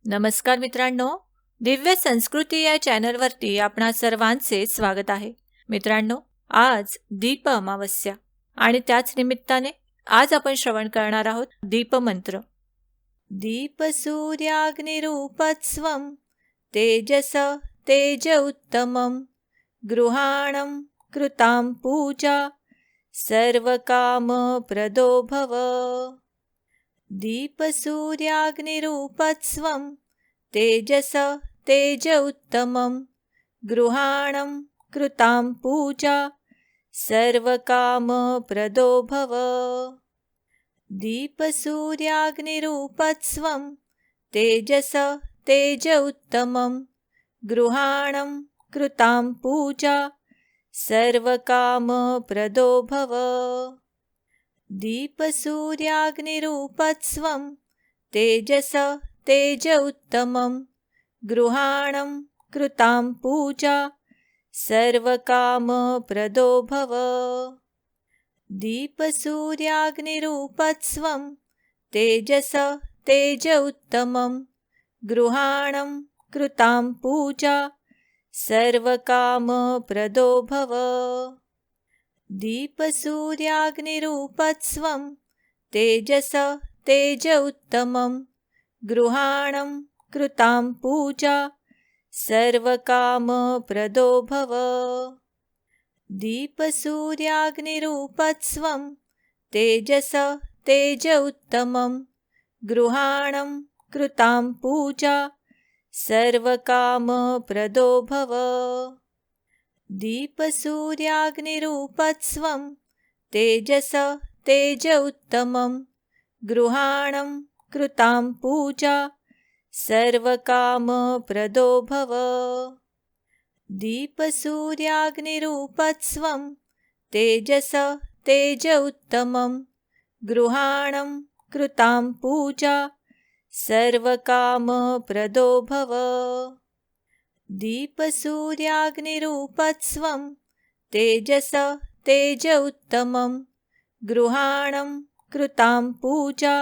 नमस्कार मित्रांनो, दिव्य संस्कृती या चॅनलवरती आपणा सर्वांचे स्वागत आहे. मित्रांनो, आज दीप अमावस्या आणि त्याच निमित्ताने आज आपण श्रवण करणार आहोत दीपमंत्र. दीप सूर्याग्निरूपत्स्वं तेजस तेज उत्तमं गृहाणं कृतां पूजा सर्वकामप्रदो भव. दीप सूर्याग्निरूपत्स्वं तेजस तेज उत्तमं गृहाणं कृतां पूजा सर्वकामप्रदो भव. दीप सूर्याग्निरूपत्स्वं तेजस तेज उत्तमं गृहाणं कृतां पूजा सर्वकामप्रदो भव. दीप सूर्याग्निरूपत्स्वं तेजस तेज उत्तमं गृहाणं कृतां पूजा सर्वकामप्रदो भव. दीप सूर्याग्निरूपत्स्वं तेजस तेज उत्तमं गृहाणं कृतां पूजा सर्वकामप्रदो भव. दीप सूर्याग्निरूपत्स्वं तेजस तेज उत्तमं गृहाणं कृतां पूजा सर्वकामप्रदो भव. दीप सूर्याग्निरूपत्स्वं तेजस तेज उत्तमं गृहाणं कृतां पूजा सर्वकामप्रदो भव. दीप सूर्याग्निरूपत्स्वं तेजस तेज उत्तमं गृहाणं कृतां पूजा सर्वकामप्रदो भव. दीप सूर्याग्निरूपत्स्वं तेजस तेज उत्तमं गृहाणं कृतां पूजा सर्वकामप्रदो भव. दीप सूर्याग्निरूपत्स्वं तेजस तेज उत्तमं गृहाणं कृतां पूजा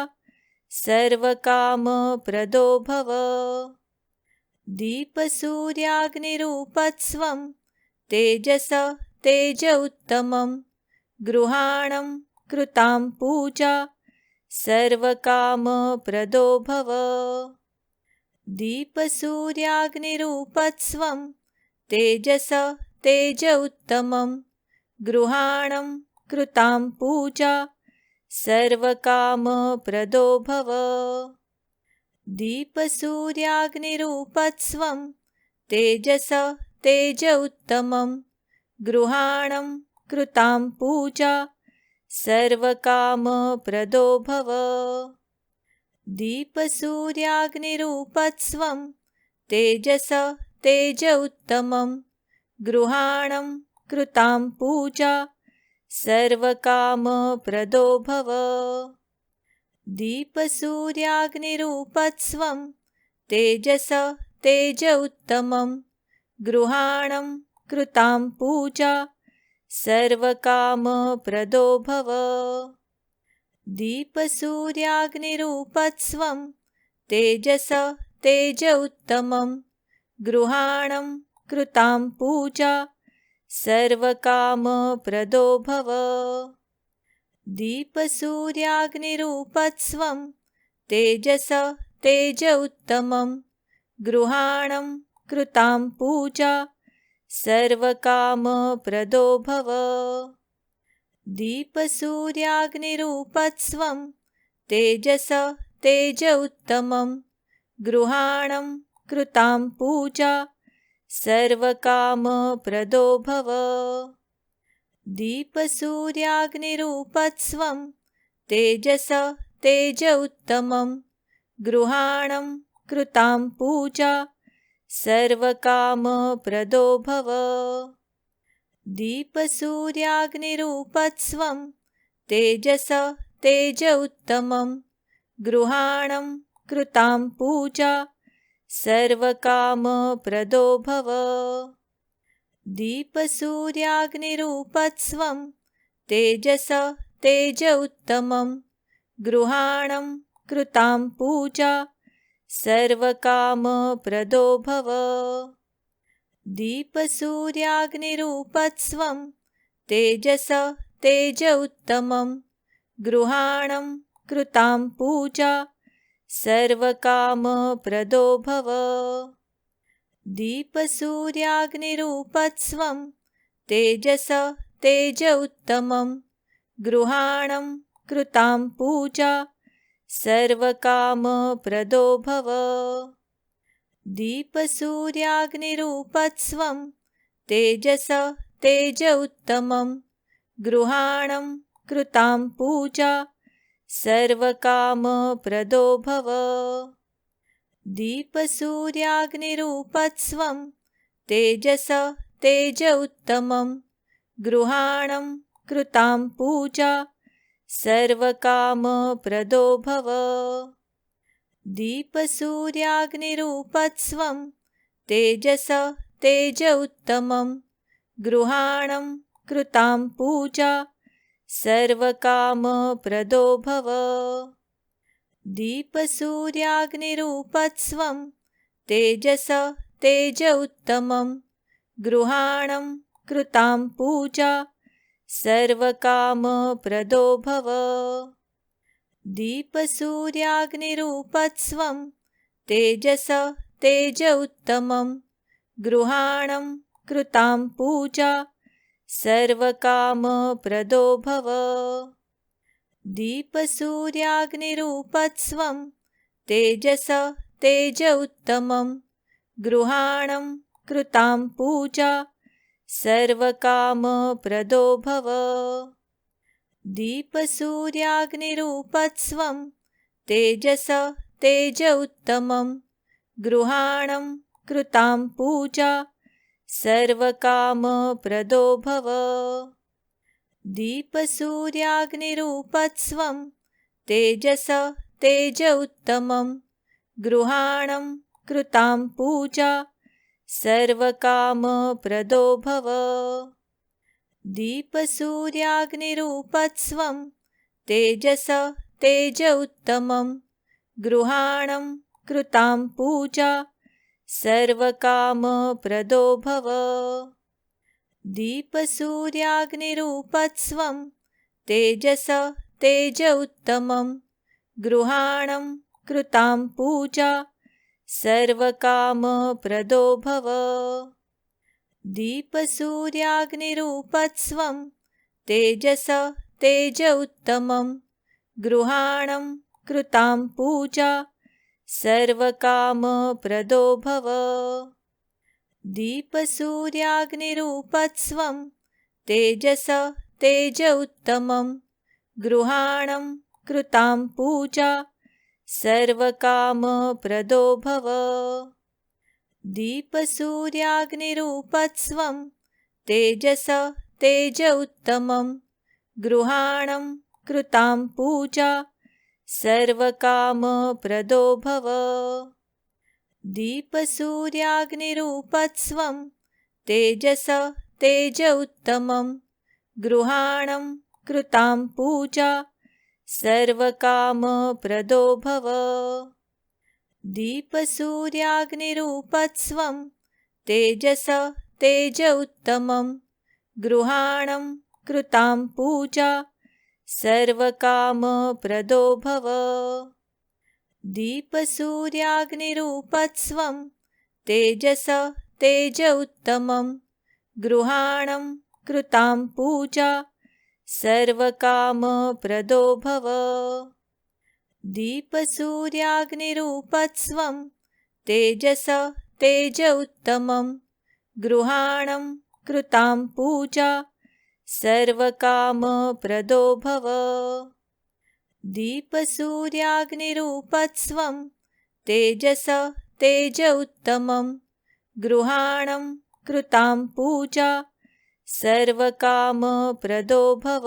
सर्वकामप्रदो भव. दीप सूर्याग्निरूपत्स्वं तेजस तेज उत्तमं गृहाणं कृतां पूजा सर्वकामप्रदो भव. दीप सूर्याग्निरूपत्स्वं तेजस तेज उत्तमं गृहाणं कृतां पूजा सर्वकामप्रदो भव. दीप सूर्याग्निरूपत्स्वं तेजस तेज उत्तमं गृहाणं कृतां पूजा सर्वकामप्रदो भव. दीप सूर्याग्निरूपत्स्वं तेजस तेज उत्तमं गृहाणं कृतां पूजा सर्वकामप्रदो भव. दीप सूर्याग्निरूपत्स्वं तेजस तेज उत्तमं गृहाणं कृतां पूजा सर्वकामप्रदो भव. दीप सूर्याग्निरूपत्स्वं तेजस तेज उत्तमं गृहाणं कृतां पूजा सर्वकामप्रदो भव. दीप सूर्याग्निरूपत्स्वं तेजस तेज उत्तमं गृहाणं कृतां पूजा सर्वकामप्रदो भव. दीप सूर्याग्निरूपत्स्वं तेजस तेज उत्तमं गृहाणं कृतां पूजा सर्वकामप्रदो भव. दीप सूर्याग्निरूपत्स्वं तेजस तेज उत्तमं गृहाणं कृतां पूजा सर्वकामप्रदो भव. दीप सूर्याग्निरूपत्स्वं तेजस तेज उत्तमं गृहाणं कृतां पूजा सर्वकामप्रदो भव. दीप सूर्याग्निरूपत्स्वं तेजस तेज उत्तमं गृहाणं कृतां पूजा सर्वकामप्रदो भव। दीपसूर्याग्निरूपत्स्वं तेजस तेज उत्तमं गृहाणं कृतां पूजा सर्वकामप्रदो भव। दीपसूर्याग्निरूपत्स्वं तेजस तेज उत्तमं गृहाणं कृतां पूजा सर्वकामप्रदो भव। दीपसूर्याग्निरूपत्स्वं तेजस तेज उत्तमं गृहाणं कृतां पूजा सर्वकामप्रदो भव। दीपसूर्याग्निरूपत्स्वं तेजस तेज उत्तमं गृहाणं कृतां पूजा सर्वकामप्रदो भव। दीपसूर्याग्निरूपत्स्वं तेजस तेज उत्तमं गृहाणं कृतां पूजा सर्वकामप्रदो भव। दीपसूर्याग्निरूपत्स्वं तेजस तेज उत्तमं गृहाणं कृतां पूजा सर्वकामप्रदो भव। दीपसूर्याग्निरूपत्स्वं तेजस तेज उत्तमं गृहाणं कृतां पूजा सर्वकामप्रदो भव। दीपसूर्याग्निरूपत्स्वं तेजस तेज उत्तमं गृहाणं कृतां पूजा सर्वकामप्रदो भव। दीपसूर्याग्निरूपत्स्वं तेजस तेज उत्तमं गृहाणं कृतां पूजा सर्वकामप्रदो भव। दीपसूर्याग्निरूपत्स्वं तेजस तेज उत्तमं गृहाणं कृतां पूजा सर्वकामप्रदो भव। दीपसूर्याग्निरूपत्स्वं तेजस तेज उत्तमं गृहाणं कृतां पूजा सर्वकामप्रदो भव। दीपसूर्याग्निरूपत्स्वं तेजस तेज उत्तमं गृहाणं कृतां पूजा सर्वकामप्रदो भव। दीपसूर्याग्निरूपत्स्वं तेजस तेज उत्तमं गृहाणं कृतां पूजा सर्वकामप्रदो भव। दीपसूर्याग्निरूपत्स्वं तेजस तेज उत्तमं गृहाणं कृतां पूजा सर्वकामप्रदो भव। दीपसूर्याग्निरूपत्स्वं तेजस तेज उत्तमं गृहाणं कृतां पूजा सर्वकामप्रदो भव। दीपसूर्याग्निरूपत्स्वं तेजस तेज उत्तमं गृहाणं कृतां पूजा सर्वकामप्रदो भव। दीपसूर्याग्निरूपत्स्वं तेजस तेज उत्तमं गृहाणं कृतां पूजा सर्वकामप्रदो भव। दीपसूर्याग्निरूपत्स्वं तेजस तेज उत्तमं गृहाणं कृतां पूजा सर्वकामप्रदो भव। दीपसूर्याग्निरूपत्स्वं तेजस तेज उत्तमं गृहाणं कृतां पूजा सर्वकामप्रदो भव। दीपसूर्याग्निरूपत्स्वं तेजस तेज उत्तमं गृहाणं कृतां पूजा सर्वकामप्रदो भव।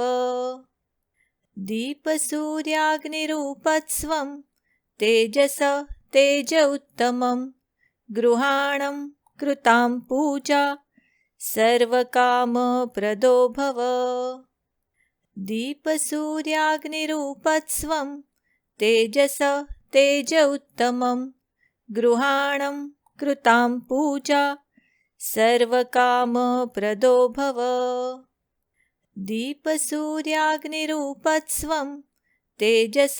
दीपसूर्याग्निरूपत्स्वं तेजस तेज उत्तमं गृहाणं कृतां पूजा सर्वकामप्रदो भव। दीपसूर्याग्निरूपत्स्वं तेजस तेज उत्तमं गृहाणं कृतां पूजा सर्वकामप्रदो भव। दीपसूर्याग्निरूपत्स्वं तेजस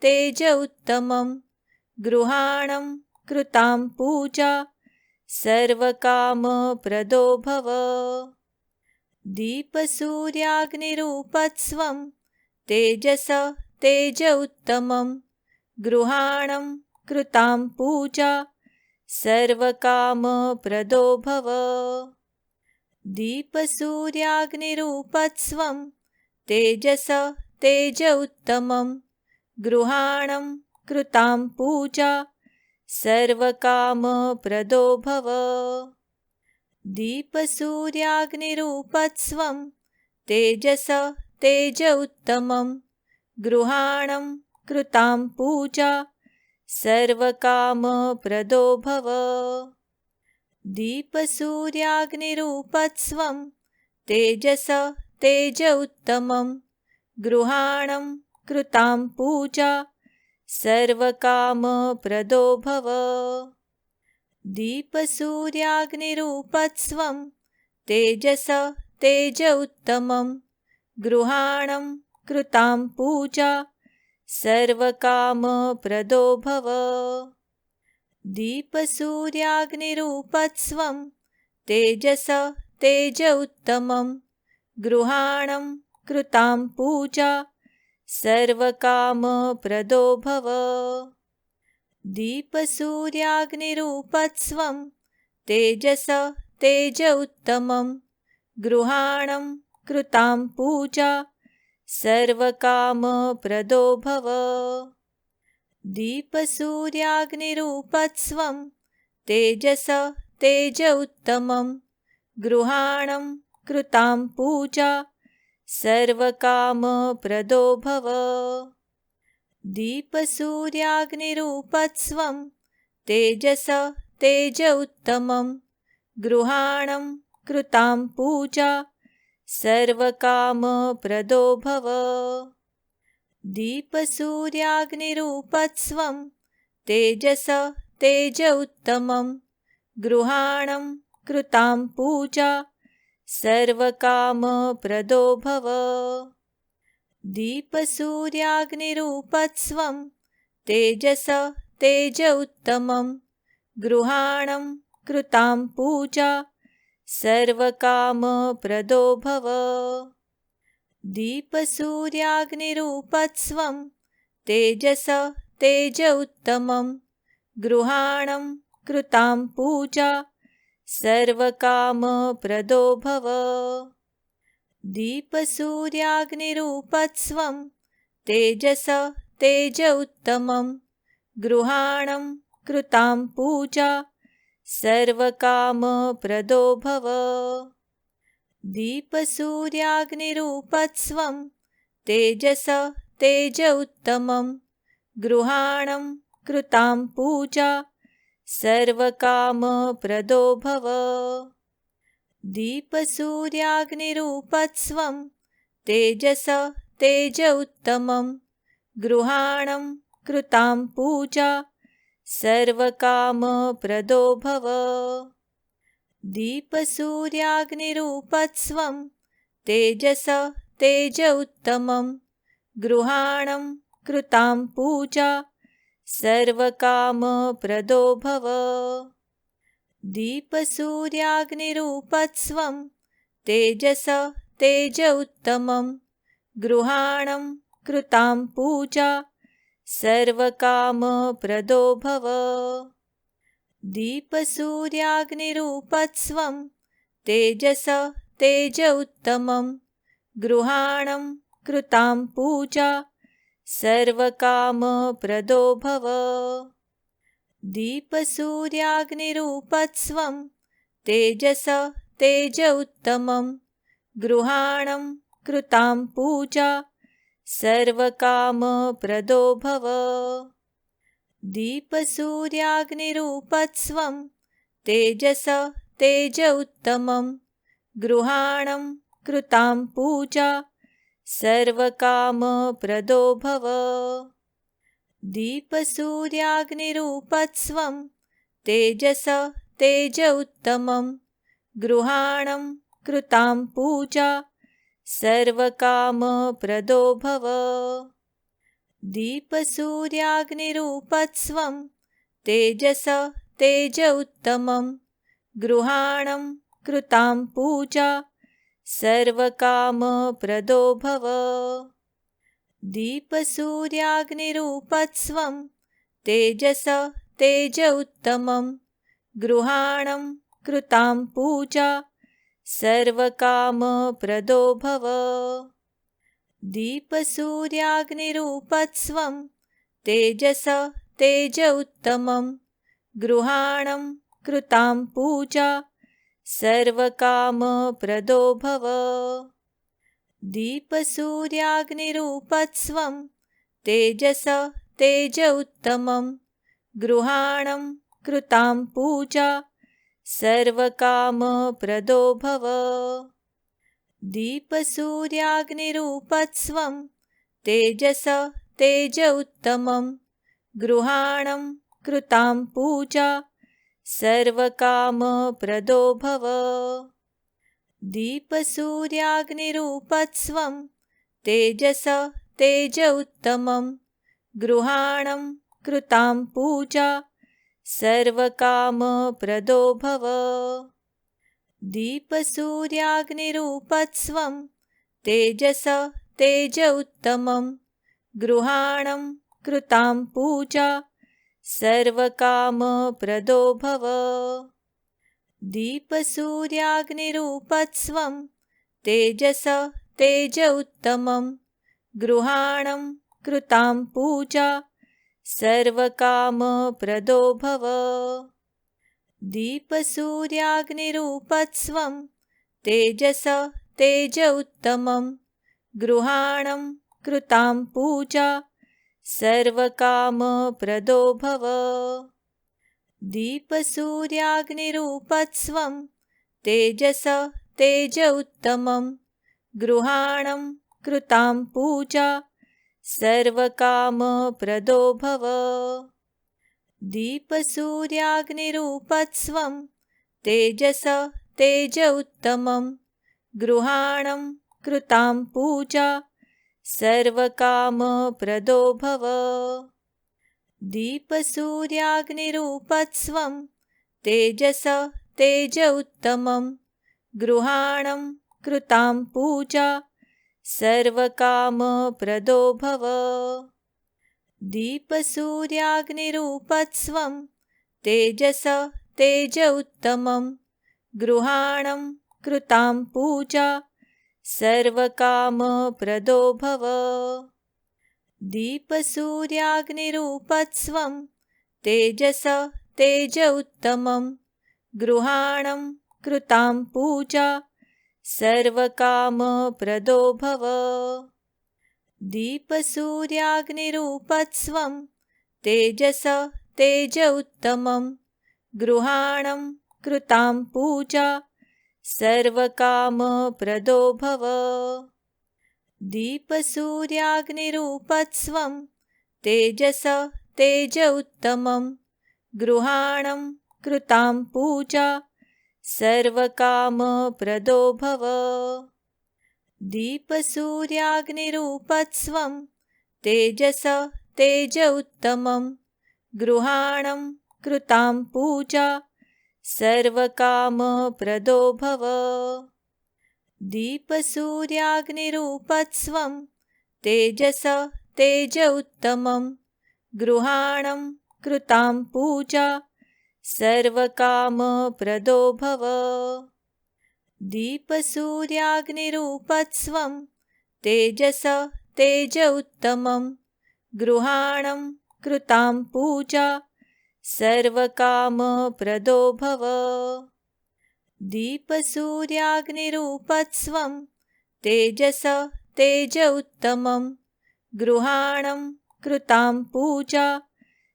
तेज उत्तमं गृहाणं कृतां पूजा सर्वकामप्रदो भव। दीपसूर्याग्निरूपत्स्वं तेजस तेज उत्तमं गृहाणं कृतां पूजा सर्वकामप्रदो भव। दीपसूर्याग्निरूपत्स्वं तेजस तेज उत्तमं गृहाणं कृतां पूजा सर्वकामप्रदो भव। दीपसूर्याग्निरूपत्स्वं तेजस तेज उत्तमं गृहाणं कृतां पूजा सर्वकामप्रदो भव। दीपसूर्याग्निरूपत्स्वं तेजस तेज उत्तमं गृहाणं कृतां पूजा सर्वकामप्रदो भव। दीपसूर्याग्निरूपत्स्वं तेजस तेज उत्तमं गृहाणं कृतां पूजा सर्वकामप्रदो भव। दीपसूर्याग्निरूपत्स्वं तेजस तेज उत्तमं गृहाणं कृतां पूजा सर्वकामप्रदो भव। दीपसूर्याग्निरूपत्स्वं तेजस तेज उत्तमं गृहाणं कृतां पूजा सर्वकामप्रदो भव। दीपसूर्याग्निरूपत्स्वं तेजस तेज उत्तमं गृहाणं कृतां पूजा सर्वकामप्रदो भव। दीपसूर्याग्निरूपत्स्वं तेजस तेज उत्तमं गृहाणं कृतां पूजा सर्वकामप्रदो भव। दीपसूर्याग्निरूपत्स्वं तेजस तेज उत्तमं गृहाणं कृतां पूजा सर्वकामप्रदो भव। दीपसूर्याग्निरूपत्स्वं तेजस तेज उत्तमं गृहाणं कृतां पूजा सर्वकामप्रदो भव। दीपसूर्याग्निरूपत्स्वं तेजस तेज उत्तमं गृहाणं कृतां पूजा सर्वकामप्रदो भव। दीपसूर्याग्निरूपत्स्वं तेजस तेज उत्तमं गृहाणं कृतां पूजा सर्वकामप्रदो भव। दीपसूर्याग्निरूपत्स्वं तेजस तेज उत्तमं गृहाणं कृतां पूजा सर्वकामप्रदो भव। दीपसूर्याग्निरूपत्स्वं तेजस तेज उत्तमं गृहाणं कृतां पूजा सर्वकामप्रदो भव। दीपसूर्याग्निरूपत्स्वं तेजस तेज उत्तमं गृहाणं कृतां पूजा सर्वकामप्रदो भव। दीपसूर्याग्निरूपत्स्वं तेजस तेज उत्तमं गृहाणं कृतां पूजा सर्वकामप्रदो भव। दीपसूर्याग्निरूपत्स्वं तेजस तेज उत्तमं गृहाणं कृतां पूजा सर्वकामप्रदो भव। दीपसूर्याग्निरूपत्स्वं तेजस तेज उत्तमं गृहाणं कृतां पूजा सर्वकामप्रदो भव। दीपसूर्याग्निरूपत्स्वं तेजस तेज उत्तमं गृहाणं कृतां पूजा सर्वकामप्रदो भव। दीपसूर्याग्निरूपत्स्वं तेजस तेज उत्तमं गृहाणं कृतां पूजा सर्वकामप्रदो भव। दीपसूर्याग्निरूपत्स्वं तेजस तेज उत्तमं गृहाणं कृतां पूजा सर्वकामप्रदो भव। दीपसूर्याग्निरूपत्स्वं तेजस तेज उत्तमं गृहाणं कृतां पूजा सर्वकामप्रदो भव। दीपसूर्याग्निरूपत्स्वं तेजस तेज उत्तमं गृहाणं कृतां पूजा सर्वकामप्रदो भव। दीपसूर्याग्निरूपत्स्वं तेजस तेज उत्तमं गृहाणं कृतां पूजा सर्वकामप्रदो भव। दीपसूर्याग्निरूपत्स्वं तेजस तेज उत्तमं गृहाणं कृतां पूजा सर्वकामप्रदो भव। दीपसूर्याग्निरूपत्स्वं तेजस तेज उत्तमं गृहाणं कृतां पूजा सर्वकामप्रदो भव। दीपसूर्याग्निरूपत्स्वं तेजस तेज उत्तमं गृहाणं कृतां पूजा सर्वकामप्रदो भव। दीपसूर्याग्निरूपत्स्वं तेजस तेज उत्तमं गृहाणं कृतां पूजा सर्वकामप्रदो भव। दीपसूर्याग्निरूपत्स्वं तेजस तेज उत्तमं गृहाणं कृतां पूजा सर्वकामप्रदो भव। दीपसूर्याग्निरूपत्स्वं तेजस तेज उत्तमं गृहाणं कृतां पूजा सर्वकामप्रदो भव। दीपसूर्याग्निरूपत्स्वं तेजस तेज उत्तमं गृहाणं कृतां पूजा सर्वकामप्रदो भव। दीपसूर्याग्निरूपत्स्वं तेजस तेज उत्तमं गृहाणं कृतां पूजा सर्वकामप्रदो भव। दीपसूर्याग्निरूपत्स्वं तेजस तेज उत्तमं गृहाणं कृतां पूजा सर्वकामप्रदो भव। दीपसूर्याग्निरूपत्स्वं तेजस तेज उत्तमं गृहाणं कृतां पूजा सर्वकामप्रदो भव। दीपसूर्याग्निरूपत्स्वं तेजस तेज उत्तमं गृहाणं कृतां पूजा सर्वकामप्रदो भव। दीपसूर्याग्निरूपत्स्वं तेजस तेज उत्तमं गृहाणं कृतां पूजा सर्वकामप्रदो भव। दीपसूर्याग्निरूपत्स्वं तेजस तेज उत्तमं गृहाणं कृतां पूजा सर्वकामप्रदो भव। दीपसूर्याग्निरूपत्स्वं तेजस तेज उत्तमं गृहाणं कृतां पूजा सर्वकामप्रदो भव। दीपसूर्याग्निरूपत्स्वं तेजस तेज उत्तमं गृहाणं कृतां पूजा सर्वकामप्रदो भव। दीपसूर्याग्निरूपत्स्वं तेजस तेज उत्तमं गृहाणं कृतां पूजा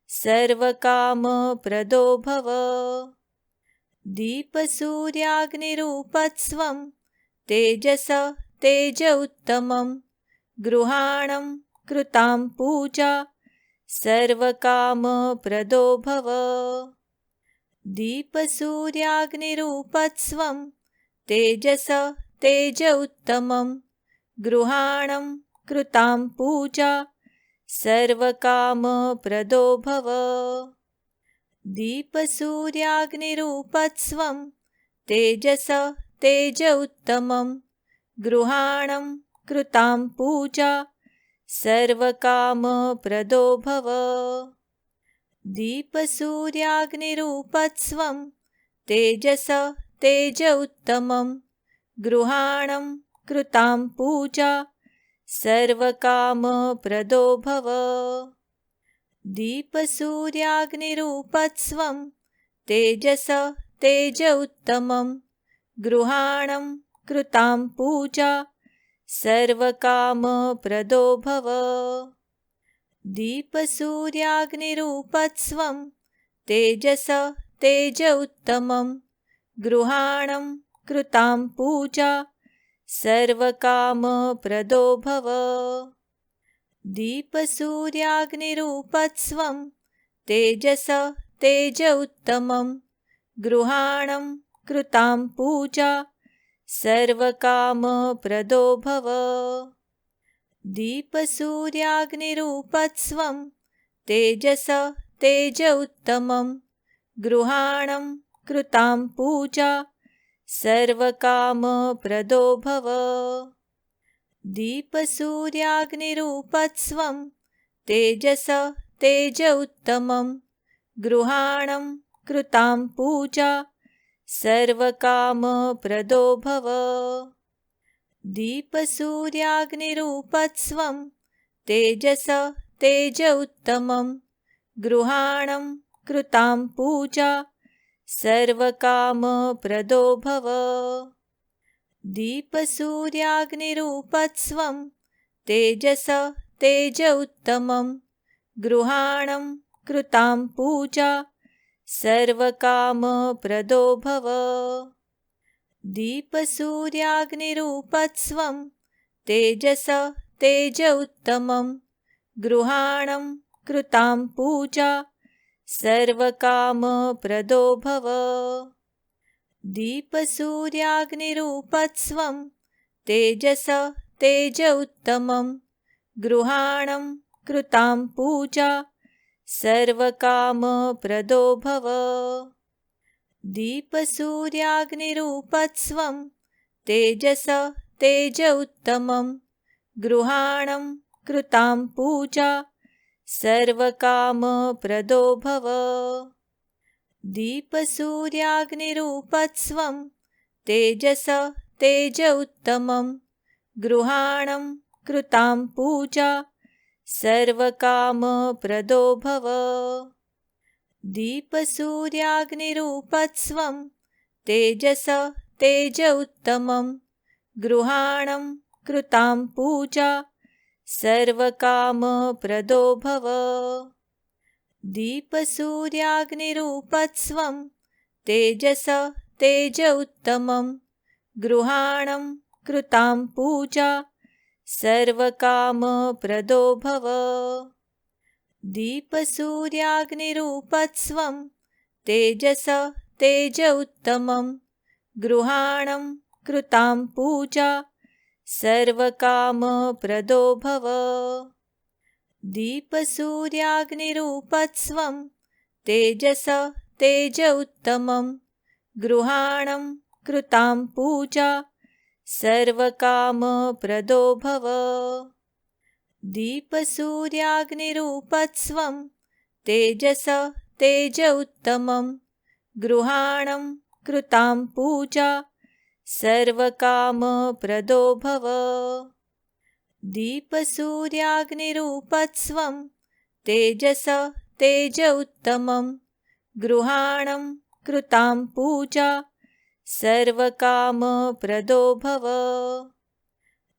सर्वकामप्रदो भव। दीपसूर्याग्निरूपत्स्वं तेजस तेज उत्तमं गृहाणं कृतां पूजा सर्वकामप्रदो भव। दीपसूर्याग्निरूपत्स्वं तेजस तेज उत्तमं गृहाणं कृतां पूजा सर्वकामप्रदो भव। दीपसूर्याग्निरूपत्स्वं तेजस तेज उत्तमं गृहाणं कृतां पूजा सर्वकामप्रदो भव। दीपसूर्याग्निरूपत्स्वं तेजस तेज उत्तमं गृहाणं कृतां पूजा सर्वकामप्रदो भव। दीपसूर्याग्निरूपत्स्वं तेजस तेज उत्तमं गृहाणं कृतां पूजा सर्वकामप्रदो भव। दीपसूर्याग्निरूपत्स्वं तेजस तेज उत्तमं गृहाणं कृतां पूजा सर्वकामप्रदो भव। दीपसूर्याग्निरूपत्स्वं तेजस तेज उत्तमं गृहाणं कृतां पूजा सर्वकामप्रदो भव। दीपसूर्याग्निरूपत्स्वं तेजस तेज उत्तमं गृहाणं कृतां पूजा सर्वकामप्रदो भव। दीपसूर्याग्निरूपत्स्वं तेजस तेज उत्तमं गृहाणं कृतां पूजा सर्वकामप्रदो भव। दीपसूर्याग्निरूपत्स्वं तेजस तेज उत्तमं गृहाणं कृतां पूजा सर्वकामप्रदो भव। दीपसूर्याग्निरूपत्स्वं तेजस तेज उत्तमं गृहाणं कृतां पूजा सर्वकामप्रदो भव। दीपसूर्याग्निरूपत्स्वं तेजस तेज उत्तमं गृहाणं कृतां पूजा सर्वकामप्रदो भव। दीपसूर्याग्निरूपत्स्वं तेजस तेज उत्तमं गृहाणं कृतां पूजा सर्वकामप्रदो भव। दीपसूर्याग्निरूपत्स्वं तेजस तेज उत्तमं गृहाणं कृतां पूजा सर्वकामप्रदो भव। दीपसूर्याग्निरूपत्स्वं तेजस तेज उत्तमं गृहाणं कृतां पूजा सर्वकामप्रदो भव। दीपसूर्याग्निरूपत्स्वं तेजस तेज उत्तमं गृहाणं कृतां पूजा सर्वकामप्रदो भव। दीपसूर्याग्निरूपत्स्वं तेजस तेज उत्तमं गृहाणं कृतां पूजा सर्वकामप्रदो भव। दीपसूर्याग्निरूपत्स्वं तेजस तेज उत्तमं गृहाणं कृतां पूजा सर्वकामप्रदो भव। दीपसूर्याग्निरूपत्स्वं तेजस तेज उत्तमं गृहाणं कृतां पूजा सर्वकामप्रदो भव। दीपसूर्याग्निरूपत्स्वं तेजस तेज उत्तमं गृहाणं कृतां पूजा सर्वकामप्रदो भव। दीपसूर्याग्निरूपत्स्वं तेजस तेज उत्तमं गृहाणं कृतां पूजा सर्वकामप्रदो भव।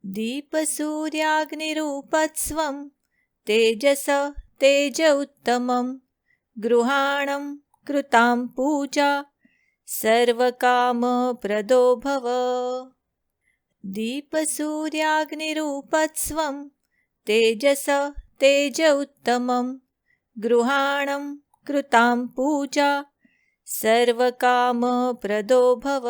दीपसूर्याग्निरूपत्स्वं तेजस तेज उत्तमं गृहाणं कृतां पूजा सर्वकामप्रदो भव। दीपसूर्याग्निरूपत्स्वं तेजस तेज उत्तमं ગૃહાણં કૃતાં પૂજા સર્વકામપ્રદો ભવ.